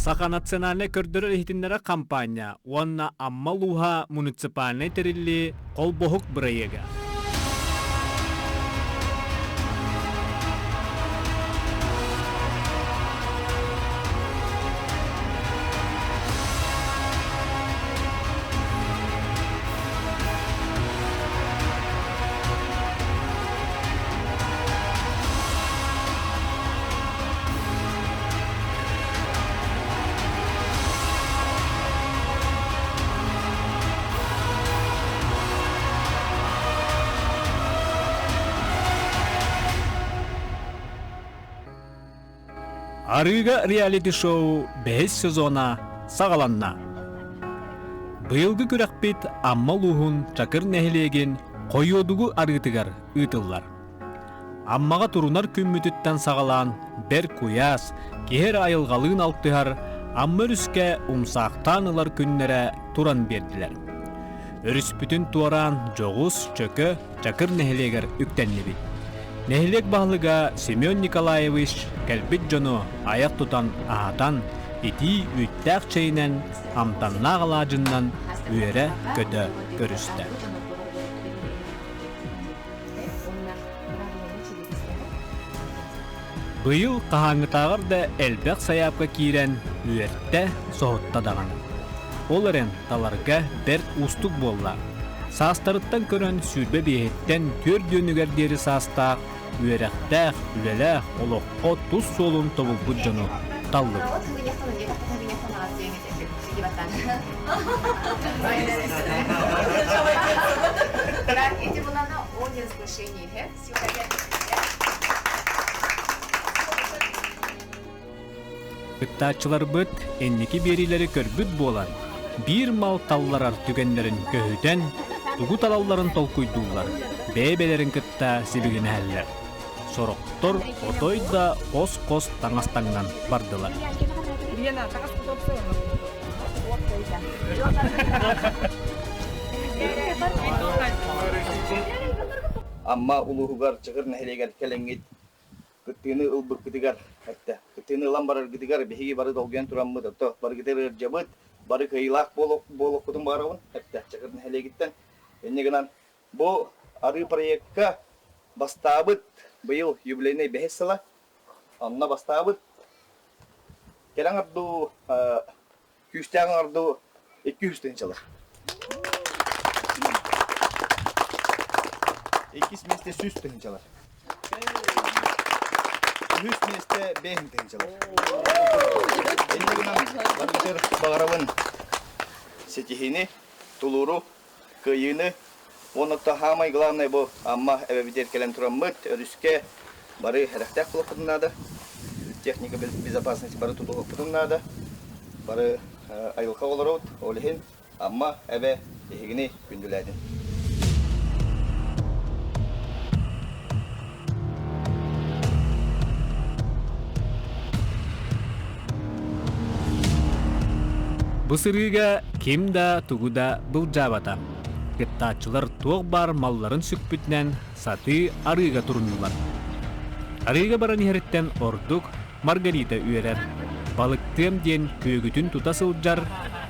Саха национальный көрдөрөр ихтиннера кампания, уанна аммалуха муниципальный терилли колбохук бұрайыға. Арыга реалити-шоу 5 сезона сағаланна. Быйылгы күрәкпит аммалуғын чакыр нәхилеген қойодугу арытыгар ұйтыллар. Аммаға турунар күммүтіттен сағалан бер куяс, кехер айылғалығын алттығар, аммыр үске умсақтан ылар күннері туран берділер. Өріс бүтін туаран жоғыз чөкі чакыр нәхилегер үктенлі бит. Нехилек бағлыға Семен Николаевич кәлбит жону аяқ тұтан ағатан ити үттәк чейнен амтанна ғалажыннан үйері көті көрісті. Бұйыл қағаңытағырды әлбәқ саяпқа кейрен үйерті соғытта дағаны. Ол әрен таларға бір ұстық болла. Састарыттан көрін сүрбе бейеттен төр дөнігердері састақ, үйерәқтәқ, үлеләқ, олыққа тұз солын тобыл бұд жону таллы. Күттачылар бұд, әннекі берилері көрбүд болан. Bir mal tallar tügenlerin köhüden, tugu talalların tolkuydurlar, bebelerin kıtta sibigini heller. Soroktor otoyda kos tangastangan bardılar. Amma uluhugar çıgır nehleger kelengit, kıttığını ılbır kıtıgar, hatta kıttığını ılan barar kıtıgar, behigi barı dolgen turan mıdır, barı kıtıgar jabıt, barı kıyılak bolok kudum barağın, hatta çıgır nehlegitten. Ennegenan bu arı proyekka bastabıt, bu yıl юбилейный behesala, anna bastabıt. Kelan ardu, küstağın ardu 200 tençalar. İkis meste süs tençalar. Süs meste behin tençalar. Ennegenan barıtır bağıravın setihini, tuluru, kıyını, onu da hamay главное bu amma eve bider kelen turamıt, örüske barı herahtak bulakudun nada, техника безопасности barı tutulukudun nada, barı ayılka olarut, olihin, amma eve ehigini gündüledin. Bu sırıga kim da tugu da bulcabata. Gıttaçılar tuğ bar malların sükbütnen satı arıga turundular. Arıga baran iheritten orduk Margarita üyerer. Balıktığım diyen köygütün tutasılcar,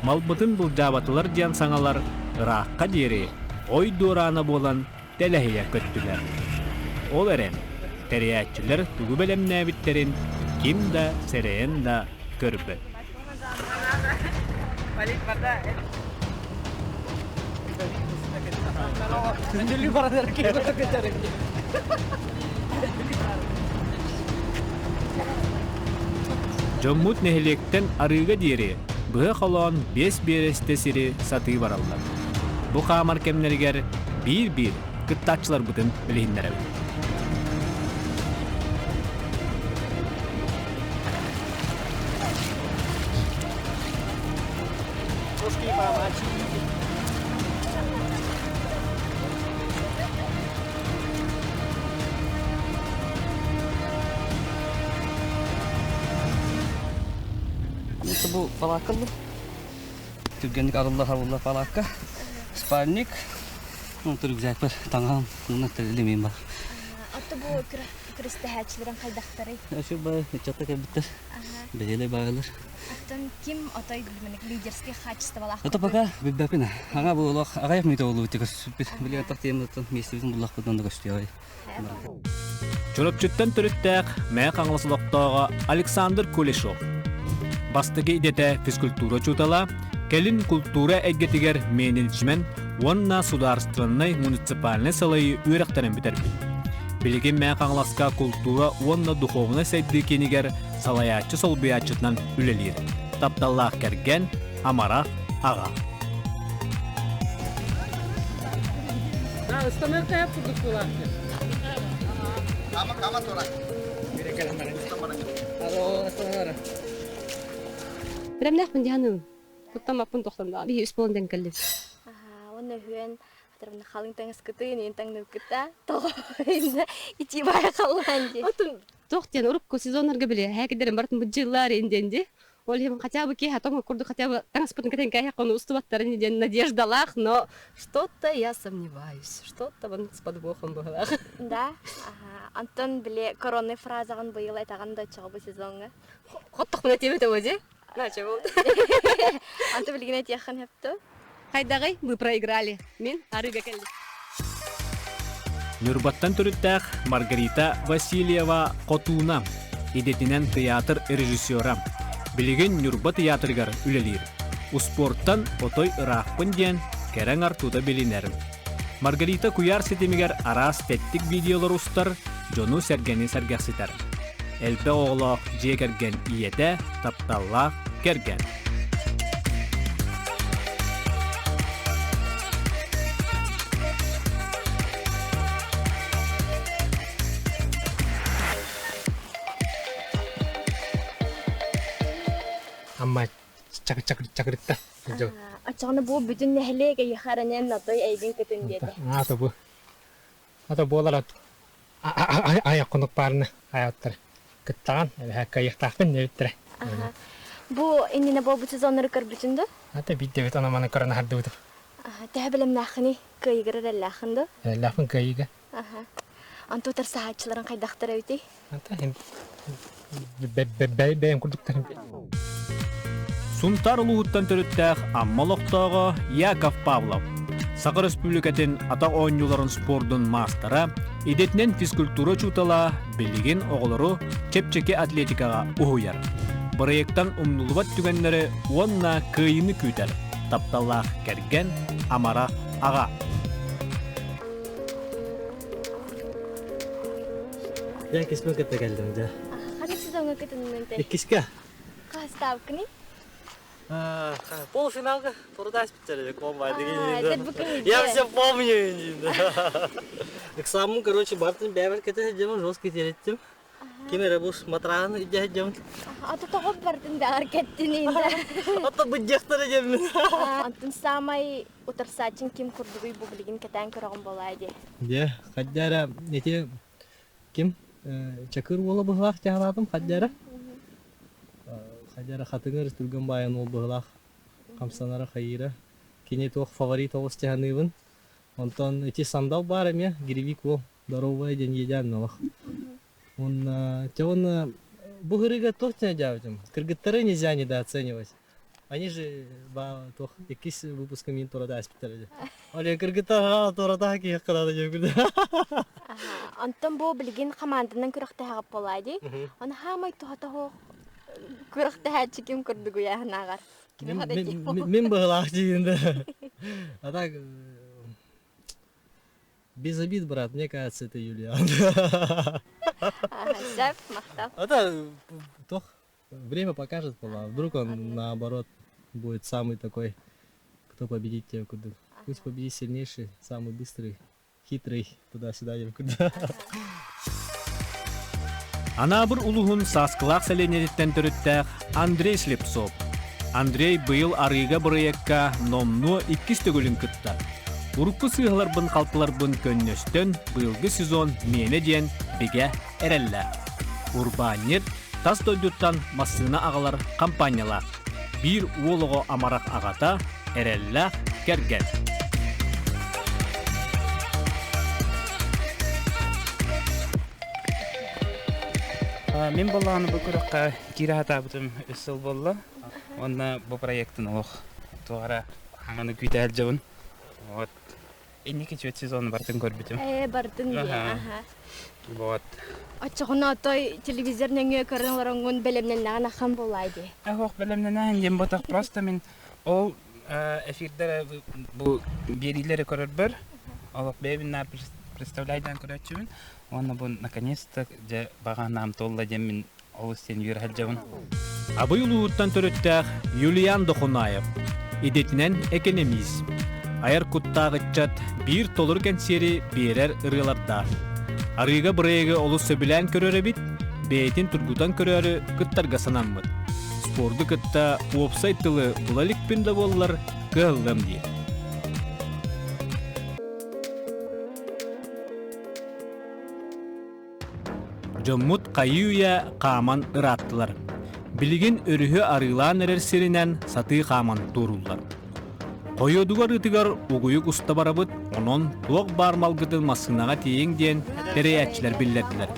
malbıtın bulcabatılar diyen sanalar ıraqqa deri, oy durana bolan telehiye köttüler. Ol eren, teriyatçılar tugu belemne bitlerin kim da sereyen da körbe. Jommut nehlekten arıga deri, bıha kalan 5 bereste siri satı barallar. Bu kamar kemlerger bir kıttaçlar bıdın bilihinlere. Bu falakalı. Türgenlik arılla falaka. Spalnik. Bunu güzel bir tangam. Bunu terlemeyin bak. Atı bu Кристәһәчләрен кайдактары. Ашу ба чатта кәбиттер. Ага. Бәлеле багылыр. Аттан ким отой билменек лидерский качестволах. Ата пока биббапина. Ага бу лох агаяк мыта болу тигез. Биле тактыйм местебизин булак будан да көстөй. Чөлөпчүттен төрүттәк мә каңласылыктагы Александр Кулешов. Бастыгы идете физкультура чутала, келин культура эггетигер менеджмент, онна сударственный муниципальный салайы үйрәктәрен битерби. Билеген мә каңласка культура онна духовный сәйді кенигер салаячы солбиячытнан үлелер. Тапталлах керген Амара аға. Прям пun диану. Туттама пun тохтанда. Би исполнен келли. Ага, оны хүен атырын халын таңыз кыты, нен таңнып кыта. Тоо. Ичи бая калганди. Отун тохтен урукку сезоннарга биле. Хакидерин бартын бу жыллар инденди. Ол хем хотя бы ки хатом курду хотя бы транспортный кетен каяк он устуваттарын ден надеждалах, но что-то я сомневаюсь. Что-то вон с подвохом было. Да. Ага. Антон биле коронный фразаган быйыл айтаганда чыгып сезонга. Хоттук менен тебете озе. Наче болду. Антон билген айтяхан хепті. Хайдагай, мы проиграли. Мен арыга келди. Нюрбаттан төрүттәк Маргарита Васильева Котуна, идетинен театр режиссера. Билеген Нюрба театргар үлелер. Успорттан отой ырақпын ден кәрәң артуда белинерін. Маргарита Куяр сетемигер арас теттик видеолар устар, жону сәргені сәргәсітер. Әлпе оғылақ же кәрген иеті, тапталлақ кәрген. Amma çakırtta. Açığını bu bütün nehleye yıkaranın nadoy eygin kıtın dedi. Ata bu olarak ayak konuk parını hayatlar. Kıttan, hakka yıktaqın ne bittire. Bu inine bu sezonları kır bütündü. Ata bir devet ana bana karana hardı udu. Tehebilem nakhini kıyıgırır Allah'ındı. Lafın kayıga. Antu tersahaçların kaydaktır evdi. Ata hem benim kurduklarım. Сунтар улуһуттан төрүттәк Аммалоқтағы Яков Павлов. Сақыр Республикатын ата ойынчыларын спордун мастера, идетинен физкультура чутала, билеген оғылары чепчеке атлетикаға уһуяр. Проекттан умнулубат түгеннері онна кыйыны күтер. Тапталлах керген Амара аға. Я кисме кете келдим да. Hadi sezonga kıtın mente. Иккиске. Kastavkini? Полуфиналга турдас биттерди комбай Это деген. бүкіл Я все помню енді. Экзамен, короче, бартын бәбір кете жемін, жосты тереттім. Кемері бұл матрағаны үйде жемін. Аты тоғып бардың да әркеттін енді. Ата бұджақтары жемін. Антын самай отырсачын кем күрдігі бұл білген кетен көріғын болайды. Де, қаддара, нете, кем? Чакыр олы бұғылақ жағаладым, қаддара. Қаддара қатыңыр түрген байын ол бұғылақ. Қамсанары қайыра. Кене тоқ фаворит оғыз жағанығын. Онтан эти сандал бар әме, гиревик ол. Здоровая ден еден олық. Он бұғырыға тоқ тәне жауытым. Кыргыттары нельзя недооценивать. Они же тоқ екіс выпускымен тұрада аспиталады. Оле кыргыттарға тұрада кейі қылады жегілді. Антын бұл білген команданың күріқті ғап болайды. Оны хамай тұғатығы күріқті әтші кем күрдігі яғын ағар. Мен бұғылақ дейінді. А так, без обид, брат, мне кажется, это Юлиан. Сәп, мақтал. Это тоқ, время покажет, вдруг он наоборот будет самый такой, кто победит тебя куда. Пусть победит сильнейший, самый быстрый, хитрый, туда-сюда, куда. Анабыр улуғын саскылақ сәленереттен түріттәк Андрей Слепцов. Андрей быйыл арыға проектка номну 2 төгілін күтті. Урукку сығылар бұн қалтылар бұн көннөстен быйылғы сезон мені ден беге әрәлі. Урбанет тас дойдуттан масына ағалар компаниялар. Bir уолығы амарақ ағата әрәлі кәрген. Мен баланы бұл күріққа кері атабытым үсіл болла. Онна бұл проекттің олық. Туғара аңаны күйті әл жауын. Вот. Эннеке чөт сезоны бартын көрбітім. Бардын бе, аха. Вот. Очығына атай телевизорнен көрінларыңын бәлемнен нағын аққан болайды. Оқ білімнен ән ем ботақ просто мен ол эфирдері бұл берилері көрір бір. Олық бәйбіннар представляйдан көрәтшімін. Оны бұл наконец-то баға нам толла демін олыстен үйір әл жауын. Абый улууттан төрөттәк Юлиан Дохунаев, идетинен экономист. Айыр куттағытчат бир толыр кәнсері берер ырылардар. Арыга бұрайығы олы сөбілән көрөрі бит, бәйтін тұргутан көрөрі кыттарға санаммыд. Спорды кытта уопсайттылы бұлалік пінді болылар кығылым дейі. Жоммут қайуя қаман ыраттылар. Билигин өрүхө арылаан эрерсеринен саты қаман туруллар. Койодугар ытыгар угуюк уста барабыт, онон туок бармалгыдын масынаға тейін ден терейәтчілер биллетілер.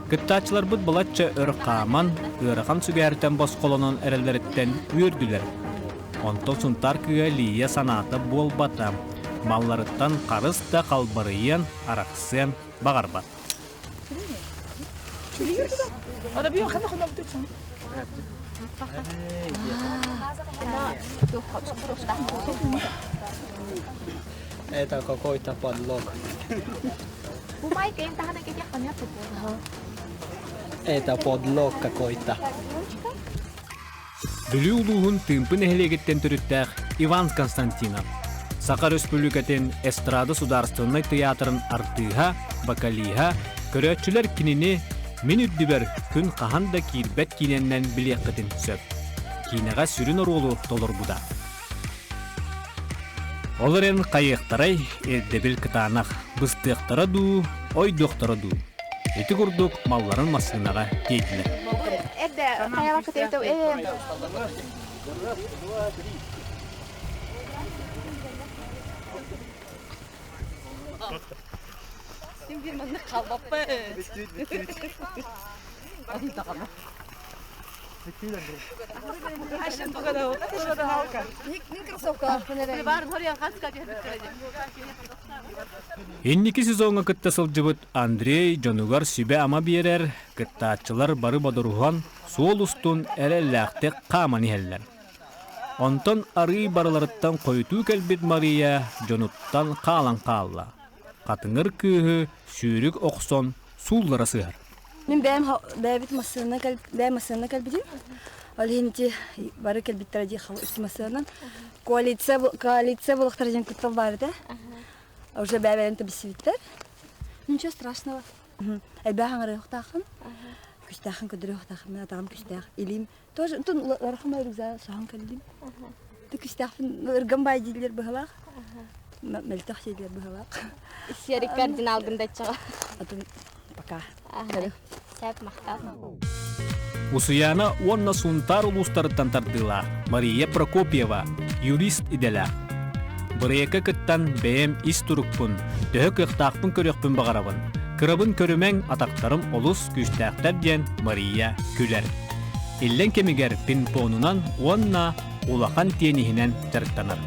Кыттачылар бұд балатча өр қаман, ырыған сүгәртен бос қолонын әрелеріттен үйірділер. Онто сунтар кыға лия санаты бол бата, малларыттан қарыс та қалбарыйын арақсен бағарбат. Это какой-то подлог. Это подлог какой-то. Бүлі улуғын тымпын әхелегеттен түріттәқ Иван Константинов. Сақар Республикатын Эстрада Сударственный театрын артыға, бакалиға, көрәтчілер кинini мен үддібер күн қағанда кирбәт киненнен білеққытын сөп. Кинеға сүрін оролу толыр бұда. Оларын қайықтарай әрдебіл кытанақ бұстықтара ду, ой доқтара ду. Эти күрдік малларын масынаға кейтілі. Әрді қайала күтету Сен бір мәнді қалбаппы. Энники сезонга кытта сылжыбыт Андрей Жонугар сүбе ама берер, кыттаатчылар бары бадыруған суол устун әрелләқтек қаман ихеллер. Онтон ары барыларыттан қойту кәлбет Мария Жонуттан қалан қалла. Қатыңыр күйі сүйрік оқсон суллара сығар. Мен бәбит масына кәлбидим. Ол хенти бары кәлбиттер ди хал үсти масынан. Коалиция булыктар жен күттел бар да. Уже бәбәлен табиситтер. Ничего страшного. Әлбәһәң рөхтахын. Күстахын көдрөхтахын. Мен атам күстах. Илим тоже тун лархама рүза сахан кәлдим. Ты күстахын ырган байдилер быһалак. Мелтах сидлер быһалак. Серик кардинал гындача. Атым пока. Сәп мақтал. Усуяна онна сунтар улустарыттан тардыла Мария Прокопьева, юрист иделя. Бұрайка кыттан бәйім ис турукпун, төхі кықтақпын көрекпін бағарабын. Кырабын көрімен атақтарым олус күштәқтер ден Мария күлер. Иллен кемігер пинпонунан онна улақан тенихінен жарықтанар.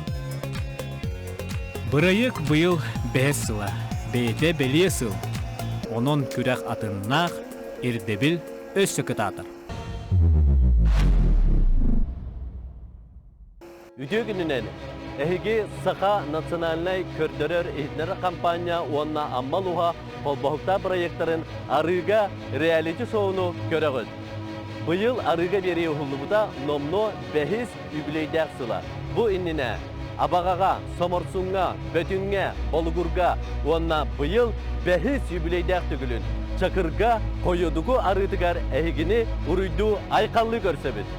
Бұрайық бұйыл бәс сыла, бәйте бәле сыл. Онон күрәқ атыннақ ирдебіл өссі кытатыр. Үтегінінен, әйге Сақа национальный көрдірер ehitnere кампания онна аммалуға қолбақта проекттарын арыға реалити соуыну көрігіт. Бұйыл арыға бері ұғылыбыда номно бәхіз юбилейдәк сыла. Бұ инніне Абағаға, Соморсунға, Бөтінге, Болугурға онна бұйыл бәхіз юбилейдәк түгілін. Чакырга койодугу арытыгар әйгіні ұруйду айқаллы көрсөбіт.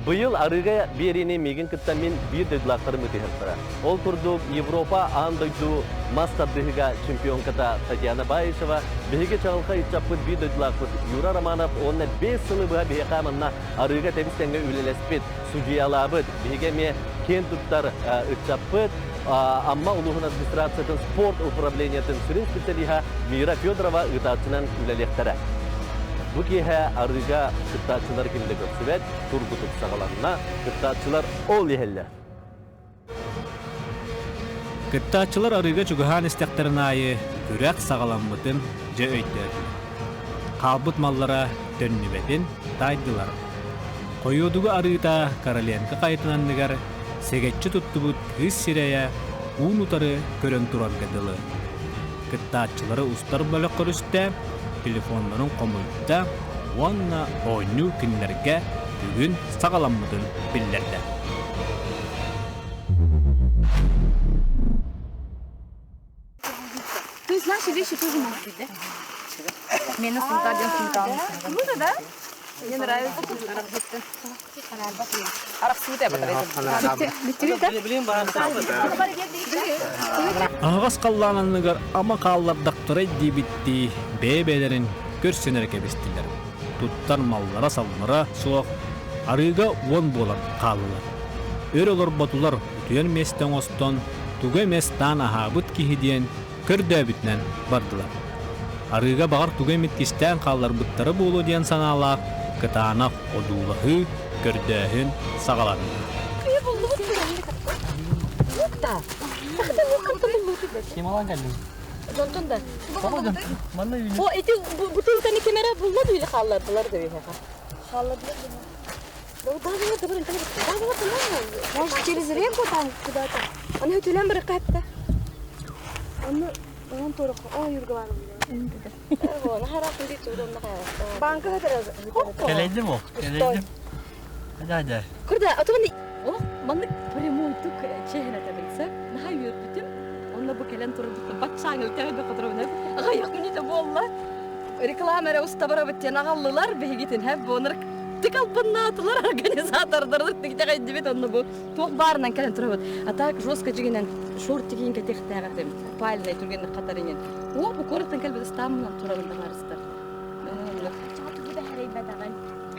Бұйыл арыға беріне меген кітта мен бір дөйлақтарым өтігірсіра. Ол тұрдық Европа андойду мастардығыға чемпионката Татьяна Баишева, бігіге чағылға итчаппыт бір дөйлақтыр Юра Романов, онына 5 сылы бұға бігі қамынна арыға тәбістенге үлелеспет, судьялабыт, бігіге ме кен тұттар итчаппыт, Амма улуғын администрациятын спорт управлениятын сүрін специалиға Мира Федорова ұтатынан үлелектері. Bu kihe arıga kıttaçılar kimde görsübet, turgutuk sağalanına kıttaçılar ol yeheller. Кыттаачылар арыга чугахан истектерин айы күрәк сагаламмытын же өйттөрдү. Калбыт маллара төннүбетин тайдылар. Койодугу арыта Короленко кайтынанныгар сегетчи туттубут кыз сирея уунутары көрөн тураргадылы. Кыттаачылары устар бөлөк көрүстө телефонлорун комуйта уанна ойну күннерге бүгүн сагаламмытын биллерде. То есть наши вещи тоже могут быть, да? Мне на сантаден синтан. Круто, да? Мне нравится. Ағас қаллананныгар ама қаллардақтырай дейбітті бәйбәлерін көрсенер кәбістілер. Туттар маллара салмара соқ арыға он болар қалылар. Өр олар батулар үтүйен местен остон туға местан ахабыт кихиден көрді бүтінен бардылар. Арыға бағар туға меткістен қаллар бұттары болу ден саналақ кытанақ одулығы көрдіхін сағаланды. Кемалан geldim. Jontonda. Bana yürü. O eti butulkani kemera bulladı ya hallardılar da ya. Hallardılar. Да блин, может, через реку там куда-то. Он хотел бракать-то. Он тоже. Ой, Юрга var mı? Harap edip durduğunda kayar. Banka kadar. Geldim o. Geldim. Hadi. Kurda, atımın o bana premon tuk çehre tabilse. Daha yürüttüm. Onunla bu kelen turdu. Batçağın ötede kadrona. Ayak minite bolla. Reklamere ustabara bitti. Nagallılar behigitin hep bunlar tıkalpınnatılar organizatörler tıkta gidip onu bu. Çok barından kelen turdu. Atak жестко жигенен шорт тигин кетектәгәдем. Пальный турган катарынын. О, бу корыктан калбы стамнан турагында барыстыр. Чату да харайбадаган.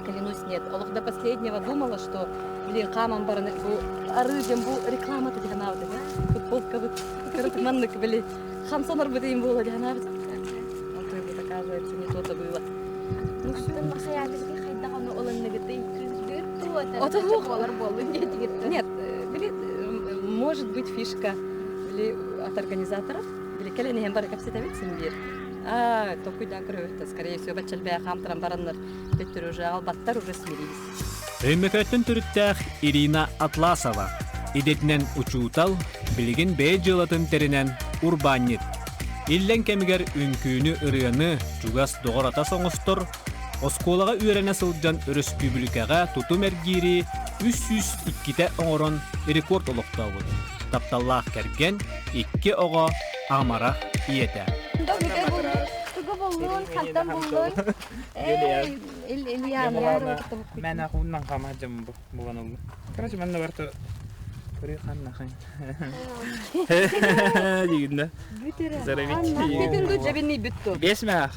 Клянусь, нет. Аллах до последнего думала, что, блин, камам барны, бу арыжем, бу реклама-то диганавды, да? Футболка вот, коротманнык, блин, хамсонар бы им было диганавды. Он то вот оказывается, не то-то было. Ну все. Нет, блин, может быть фишка или от организаторов, или калянихен бары капсетовицин бир. Только да, крыто, скорее всего, бачалбая хамтран бараннар, беттер уже албаттар уже смирились. Өймекөттін түріттәқ Ирина Атласова. Идетінен учуутал, білген бей жылатын терінен урбанит. Иллен кемігер үнкүйіні ұрыяны жугас доғырата соңыстыр, осколаға үйрене сылджан өріспүбілікаға тутум әргері 302-те оңырын рекорд олықтауы. Тапталлақ кәрген 2 оға амарақ иеті. Мен ақуыннан қамадым бұған олды. Короче, мен барты көрей қаннақын. Дегенде. Бетін көт жабенный бүтті. Бесме ақ.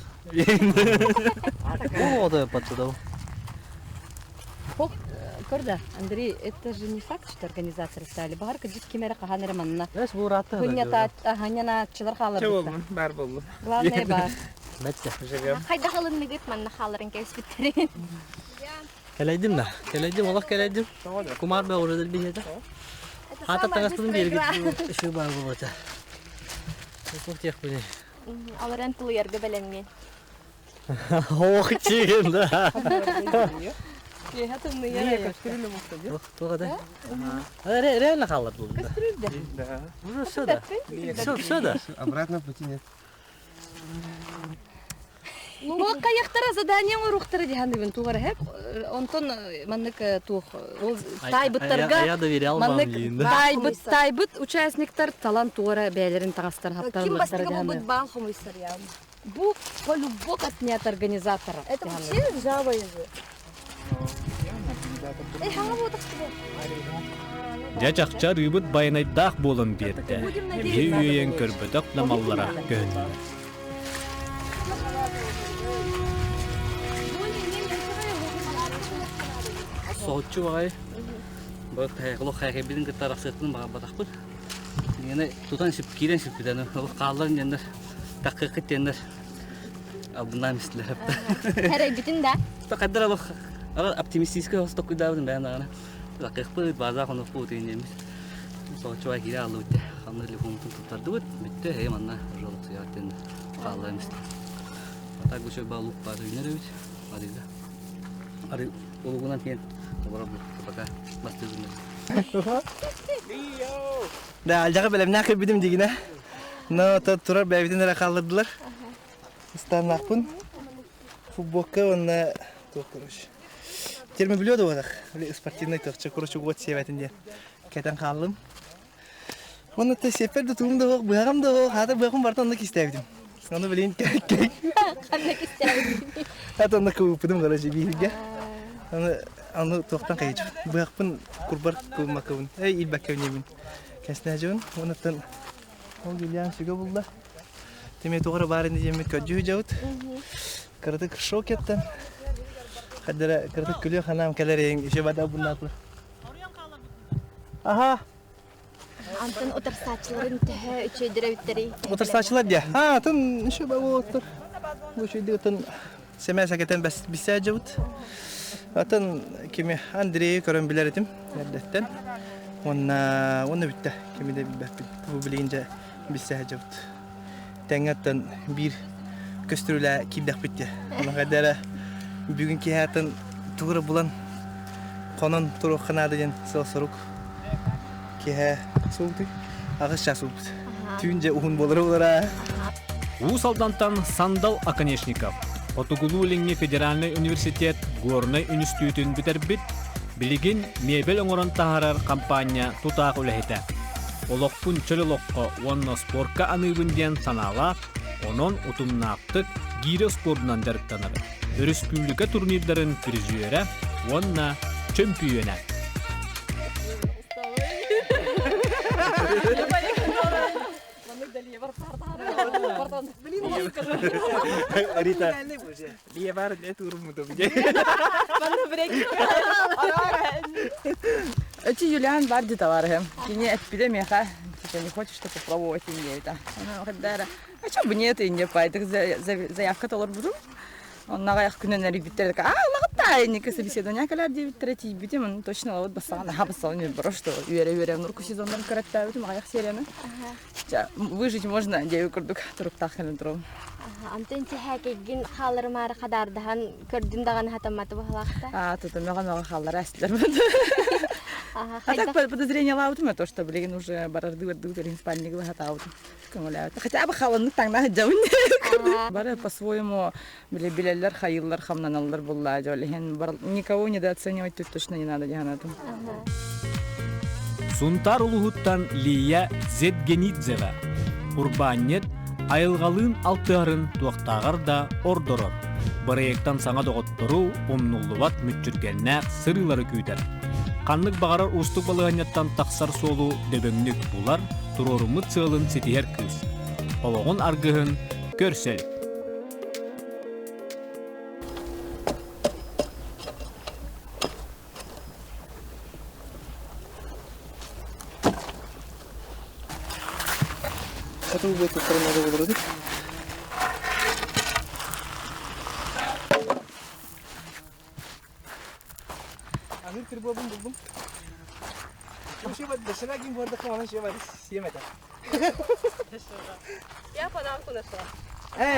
О, да, подсюда. Корда, Андрей, это же не факт, что организаторы стали. Багарка жит кемера қағаныры манна. Бәс бұл ратты. Хүнята, ағаняна чылар қалар Че бұтта. болдың? Бар болды. Главное бар. Бәтсе. Жегем. Хайда қалын негет манна қаларын кәспеттерін. Келейдім да. Келейдім, олақ келейдім. Кумар бә уже дәл бейеді. Хата тағастының бергіт үші бар бұл өте. Бұл тек бұне. Аларан тұлы ергі бәленген. Оқ чеген да. Тоға да. Реально қалар бұл. Да. Уже все да. Все да. Обратно пути нет. Ну, қаяқтара задание ұрықтары дегенде туғар хеп. Онтон маннык тух тайбыттарға. Я доверял вам, Линда. Тайбыт участниктар талант туғара бәйлерін тағастар хаптар баттар дегенде. Бу полюбок отнят организатора. Это вообще Java язык. Жачақча рыбыт байнайдақ болын берді. Бе үйен көрбөдік намаллара көнді. Соғытчы бағай. Бұл қайғылық қайғыбетін күтті арақсеттің баға батақпын. Ені тұтан кейден шіпкеден, ол қаларын ендер, таққы қыттендер. алдына мислер. Хәрәй битен дә. Тақаддар алох. Ала оптимистический хосток кудабын бән ана. Лақиқпы база хонов путинемис. Соочуа кире алут. Ханны телефонтун тутардыбыт. Битте хеманна жолук сиятен қаламыз. Так гүшө балук бар үйнөрөбүт. Арыга. Ары олугунан кен. Тобора бу. Пока бастызым. Да, алжаға білімнен кірбедім дегіне. Но тұрар бәйбеден әрі қалдырдылар. Станақпын. Футболка онна тоқтырыш. Терме біледі оғадақ. Спортивный тоқчы құрышы ғот севәтінде. Кәтен қалдым. Оны та сеперді туғымды оқ, бұғамды оқ. Хаты бұғым барды онда кестәбедім. Оны білейін кәк. Қандай кестәбедім? Хаты онда көпідім ғарыжы бейірге. Оны тоқтан қайычып. Бұғақпын құрбар көмақауын. Илбәк кәунемін. Кәсіне жауын. Онықтан ол келген сүге болды. Теме тоғыры барынды жемет көджі жауыт. Кырдык шок еттен. Қадыра кырдык күлі қанам кәлерейін. Еше бада бұннақлы. Аха. Антон отырсачыларын тәһә үчейдірі өттері. Отырсачылар де. Ха, тын еше бабы отыр. Бұл шүйді отын семәй сәкетен бісә жауыт. Атын кеме Андрей көрін білер етім. Әрдеттен. Оны бітті. Кеме де білбәппін. Бұл білейінже бісә жауыт. Тәңеттен бір көстірілі кибдәк бітті. Оның қадары бүгін кейәтін тұғыры бұлан қонын тұру қынады ден сыл сұрук. Кейә соғды. Ағызша соғды. Түйінже ұғын болыры олара. Усалдантан Сандал Аконечников. Отугулулинге Федеральный университет Горный институтын битербит. Билигин мебел оңорон тахарар компания тутаақ үләхеті. Олықпын чөлілоққа онна спортқа аныбын ден санала, онон утумнаптык гире спортынан дәріптаныр. Республика турнирдарын призуері, онна чемпионы. Рита, я бар, я турму там. Это Юлиан Барди товаром. Кине эпидемия, типа не хочешь что попробовать индей, да? Она говорит, а что бы нет индей, поэтому заявка толор буду. Он на гайх күнен ребятер такая, лагаттай, не собеседование, когда 9:30 битем, точно вот басана, хабасал не бро, что уверен, нурку сезондан караттаю, там гайх серияны. Выжить можно, девы курдук, туруктах на дром. Антон тихәкеген халырмары кадардан көрдүн даган хатаматы бахлакта. Тут много халлар астлар. А так подозрение лаутма то, что блин уже барарды в спальник лахатаут. Хотя бы халаны таңна жауын. Бары по-своему билелер хайыллар хамнаналлар булла жолихен никого недооценивать тут точно не надо диганатым. Сунтар улугуттан Лия Зетгенидзева. Урбанет айылғалын алтығарын туақтағар да ордорор. Проекттан саңа доғыттыру омнуллубат мүтчүргенне сырылары күйдер. Қанлық бағарар устық балығанеттан тақсар солу дөбөңнік бұлар тұрорымы цылын сетихер кыз. Олығын арғығын көрсел. Это будет стороной вроде. Амир перебобом бубом. Вообще вот дошла гим борда кама ще варис семета. Я подарку нашла.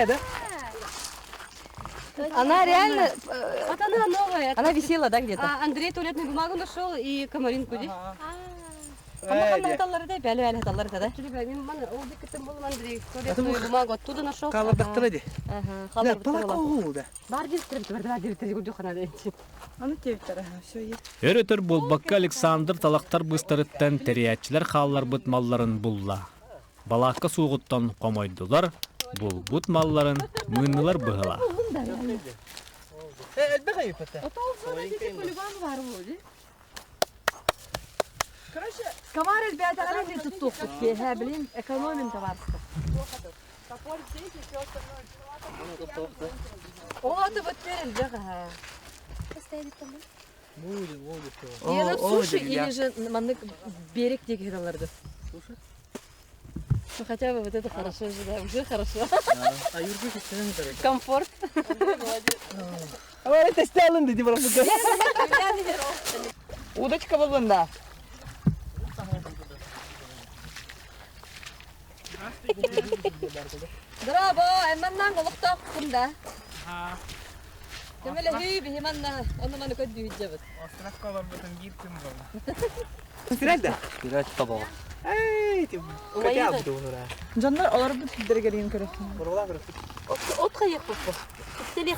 Да? Она реально... Вот она новая. Она висела, да, где-то? Андрей туалетную бумагу нашел и комаринку. Она хаталлары да, пялю хаталлары да? Андрей туалетную бумагу оттуда нашел. Калабдактыра ди. Ага, да. Бар директор, Аны тептер, все есть. Өрөтөр болбакка Александр талақтар быстарыттан териячлер халлар бұт малларын бұлла. Балаққа суғыттан қомойдылар, бұл бұт малларын мұнылар бұғыла. Комары, ребята, они тут тухтут, блин, экономим товарство. О, ты вот перед бегаешь. Суши или же маннык берег тек хираларды? Ну хотя бы вот это хорошо же, да, уже хорошо. А Юргу кеттен керек. Комфорт. Ой, это стеллан деди бара буга. Удочка болында. Браво, эмманнан голуктак кунда. Кемеле хүй бихиманна, оны маны көд дүйҗәбез. Островка бар бутын гиртим бар. Сирәдә. Пират табал. Эй, ти. Катя бу нура. Жаннар алар бу тидергә дигән керек. Бургала керек. От кайык бу. Телек.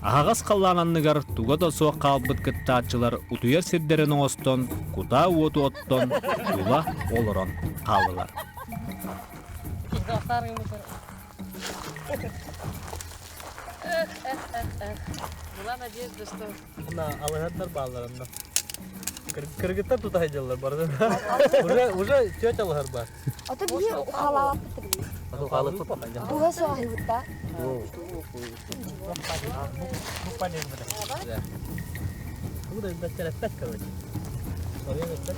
Ағас қаллананныгар туга да соқ қалбыт кыттаачылар утуяр сирдерин оңостон, кута уоту оттон, тула олорон қалдылар. Была надежда, что... На алыгаттар балларында. Кыргыттар тутайдылар барды. Уже тетялар бар. Ото бие ухалалап битирди. Алып попа. Туга соғылытта. Bu panen burada. Да. Burada bir telefon короче. Oraya göster.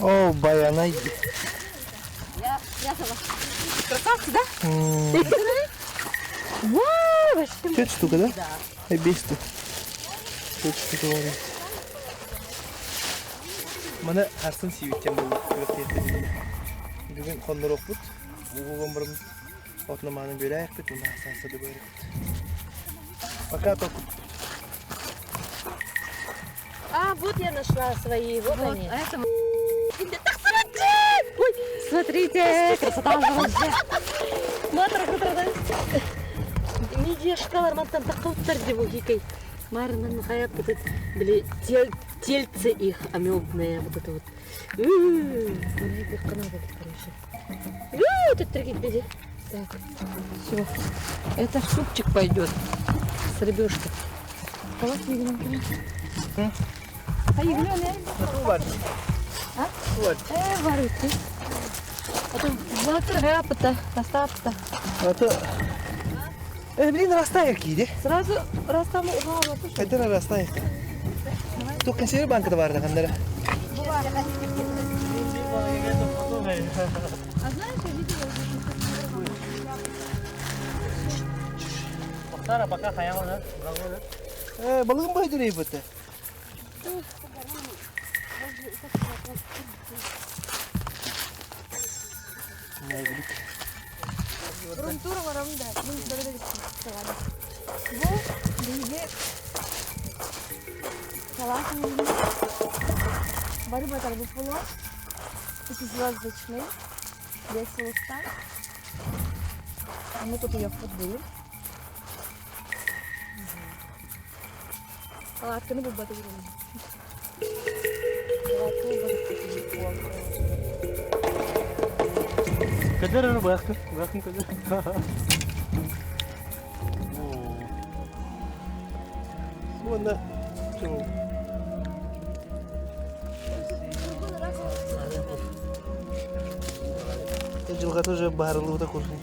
О, баянай. Я сама. Красавцы, да? Вау, 5 штук, да? Да. 5 штук. 5 штук говорю. Mana Arsen sivitken bu götürdi. Bugün kondur okut. Bu ömrüm otlamanın böyle ayaktık mı? Sansıdı böyle. Пока только. А, вот я нашла свои, вот они. А это... Ой, смотрите, красота вообще. Матра, да? Медиашкалар мантан тақылттар деп огикай. Марман хаяп вот были тельцы их амебные, вот это вот. Их канал короче. Это тригит беди. Так, все. Это в супчик пойдет с рыбешкой. Кого видим? А ягнёные? А? Вот. Варите. Это ватер растапта. Это... блин, растаяк иди. Сразу растаму угала. Это растаяк. Только сири банкада бар да кандара. А знаешь, я видела... Сара, пока хаял, да? Балығын бай дүрей бұты. Грунтура варамда. Bu bilgi салатный. Бары батар bu polo. Пятизвездочный. Без соуса. Мы тут ее подбили. Салатканы bu batı girelim. Kadar onu bıraktın. Bıraktın kadar. Onda çok. Жылға тоже барлығы да көрсін.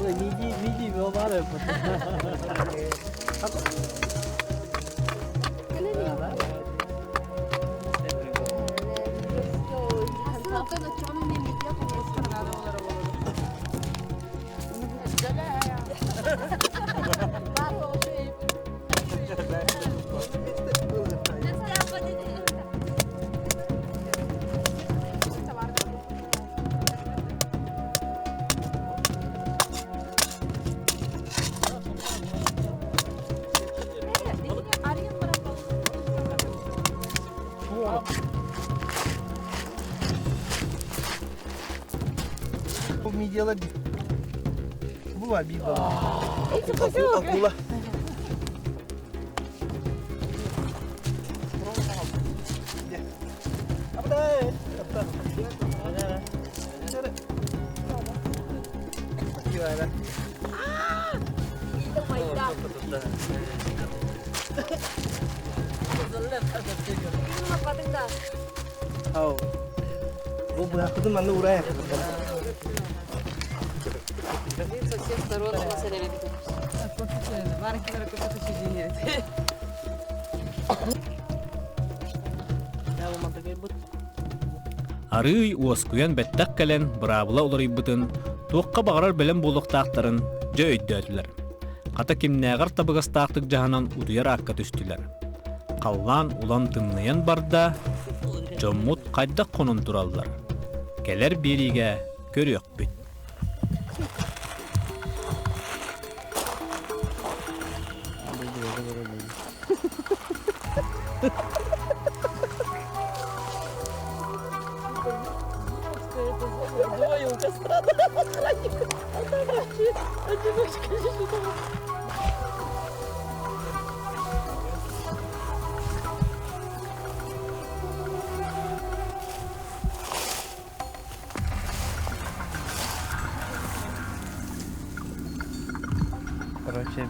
Ой, миди бары. Bu midyalar bu var bir balık. Akula. Ау. Бұл бұяқыды мәні ұрайық. Со всех сторон посмотрели. Арый уоскуян бәттәк кәлен бұрабыла оларыйбытын, туаққа бағарар бәлем болуқтақтарын жа өйдөтілер. Қата кемнәғар табығастақтық жағынан ұдыяр аққа түстілер. Қаллан улан тымныян барда, жоммут қайдақ қонын тұралдар. Кәлер беріге көрі өкпет. Короче,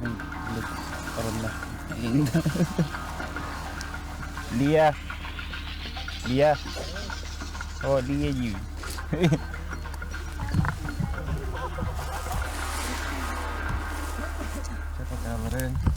Лия. Лия. О, Лия Ю. Что-то говорит.